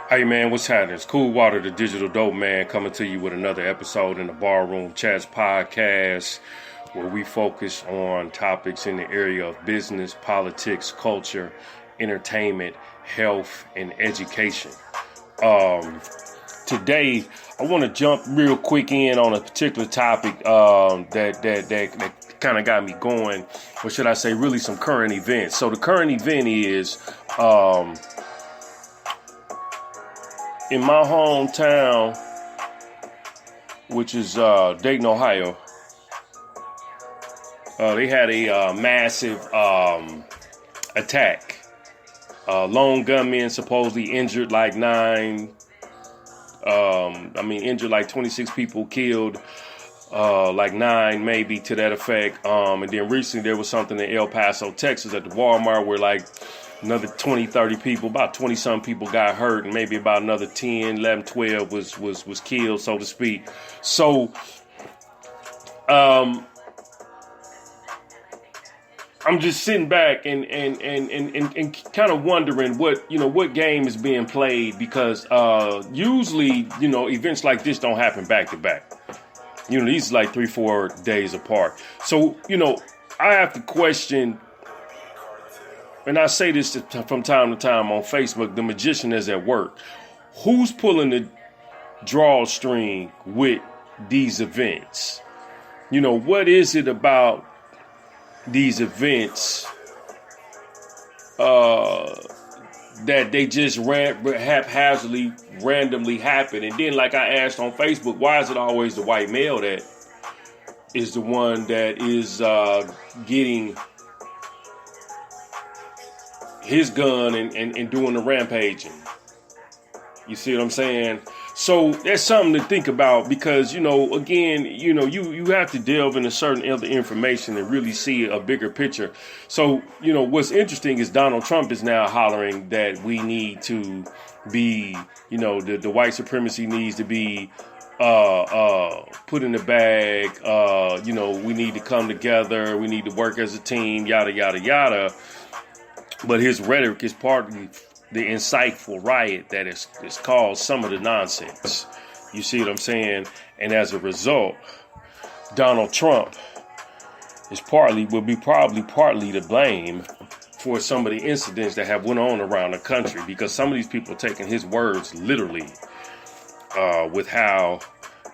Hey man, what's happening? It's Cool Water, the digital dope man, coming to you with another episode in the Barroom Chats podcast, where we focus on topics in the area of business, politics, culture, entertainment, health, and education. Today, I want to jump real quick in on a particular topic that kind of got me going, or should I say, really some current events. So the current event is in my hometown, which is Dayton, Ohio. They had a massive attack. Lone gunmen supposedly injured like injured like 26 people, killed like 9 maybe to that effect. And then recently there was something in El Paso, Texas at the Walmart where like another 20, 30 people, about 20 some people got hurt, and maybe about another 10, 11, 12 was killed, so to speak. So I'm just sitting back and kind of wondering what game is being played, because usually, events like this don't happen back to back. These are like 3-4 days apart. So, I have to question, and I say this from time to time on Facebook, the magician is at work. Who's pulling the drawstring with these events? What is it about these events that they just haphazardly, randomly happen? And then, like I asked on Facebook, why is it always the white male that is the one that is getting his gun and doing the rampaging? You see what I'm saying? So that's something to think about, because, again, you have to delve into certain other information and really see a bigger picture. So, what's interesting is Donald Trump is now hollering that we need to be, the white supremacy needs to be put in the bag. We need to come together. We need to work as a team, yada, yada, yada. But his rhetoric is partly the insightful riot that is caused some of the nonsense. You see what I'm saying? And as a result, Donald Trump will be probably partly to blame for some of the incidents that have went on around the country, because some of these people are taking his words literally with how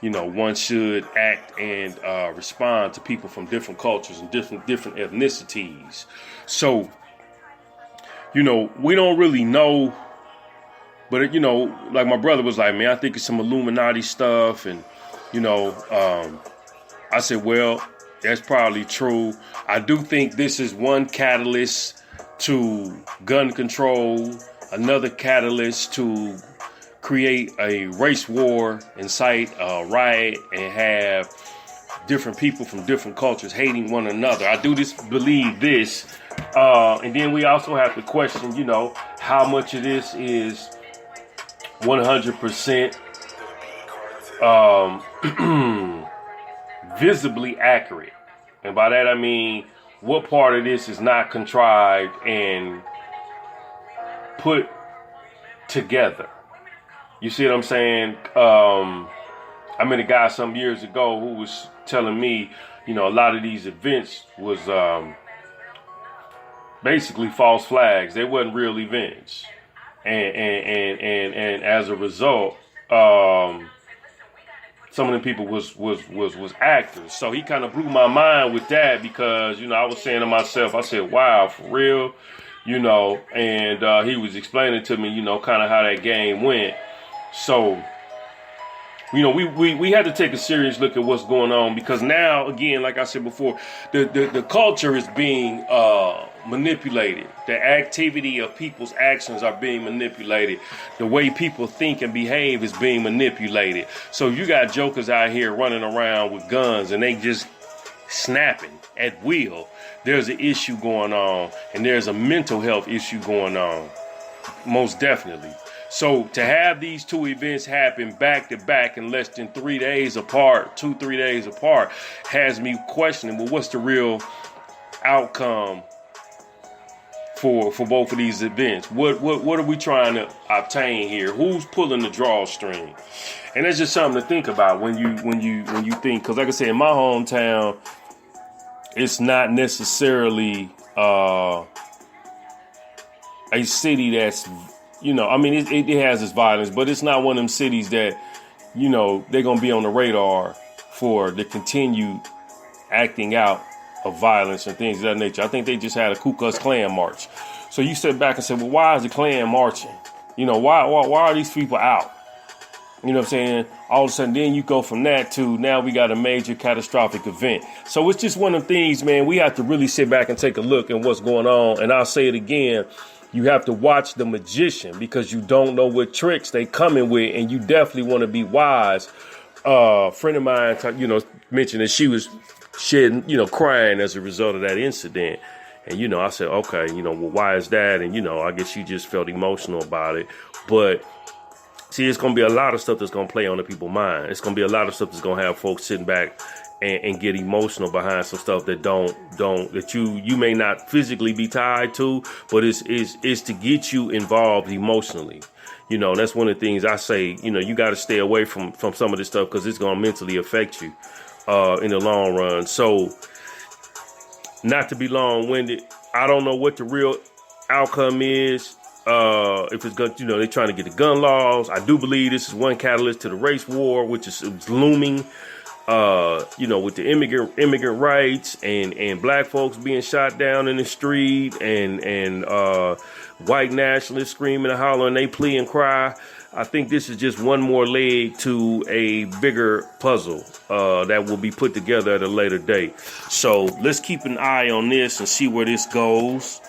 one should act and respond to people from different cultures and different ethnicities. So we don't really know, but like my brother was like, man, I think it's some Illuminati stuff. And, I said, well, that's probably true. I do think this is one catalyst to gun control, another catalyst to create a race war, incite a riot, and have different people from different cultures hating one another. I do believe this. And then we also have to question, how much of this is 100% visibly accurate. And by that I mean, what part of this is not contrived and put together? You see what I'm saying? I met a guy some years ago who was telling me, a lot of these events was basically false flags. They wasn't real events, and as a result, some of the people was actors. So he kind of blew my mind with that, because I was saying to myself, I said, wow, for real, and he was explaining to me, kind of how that game went. So we had to take a serious look at what's going on, because now, again, like I said before, the culture is being manipulated. The activity of people's actions are being manipulated. The way people think and behave is being manipulated. So you got jokers out here running around with guns and they just snapping at will. There's an issue going on, and there's a mental health issue going on. Most definitely. So to have these two events happen back to back in less than 3 days apart, 2-3 days apart, has me questioning, well, what's the real outcome for both of these events? What are we trying to obtain here? Who's pulling the drawstring? And that's just something to think about when you think, because like I said, in my hometown, it's not necessarily a city that's, I mean, it has its violence, but it's not one of them cities that, they're going to be on the radar for the continued acting out of violence and things of that nature. I think they just had a Ku Klux Klan march. So you sit back and say, well, why is the Klan marching? Why are these people out? You know what I'm saying? All of a sudden, then you go from that to now we got a major catastrophic event. So it's just one of the things, man, we have to really sit back and take a look at what's going on. And I'll say it again. You have to watch the magician because you don't know what tricks they coming with. And you definitely want to be wise. A friend of mine, mentioned that she was shedding, crying as a result of that incident. And, I said, okay, well, why is that? And, I guess she just felt emotional about it. But see, it's going to be a lot of stuff that's going to play on the people's mind. It's going to be a lot of stuff that's going to have folks sitting back and get emotional behind some stuff that that you may not physically be tied to, but it's to get you involved emotionally. That's one of the things I say, you got to stay away from some of this stuff because it's going to mentally affect you in the long run. So not to be long winded, I don't know what the real outcome is. If it's going, they're trying to get the gun laws. I do believe this is one catalyst to the race war, which is looming. With the immigrant rights and black folks being shot down in the street and white nationalists screaming and hollering, they plea and cry. I think this is just one more leg to a bigger puzzle that will be put together at a later date. So let's keep an eye on this and see where this goes.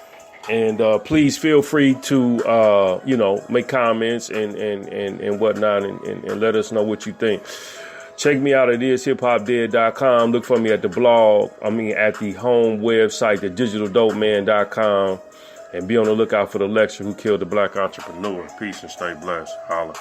And please feel free to, make comments and whatnot and let us know what you think. Check me out at ishiphopdead.com. Look for me at the blog. At the home website, thedigitaldopeman.com. And be on the lookout for the lecture Who Killed the Black Entrepreneur. Peace and stay blessed. Holla.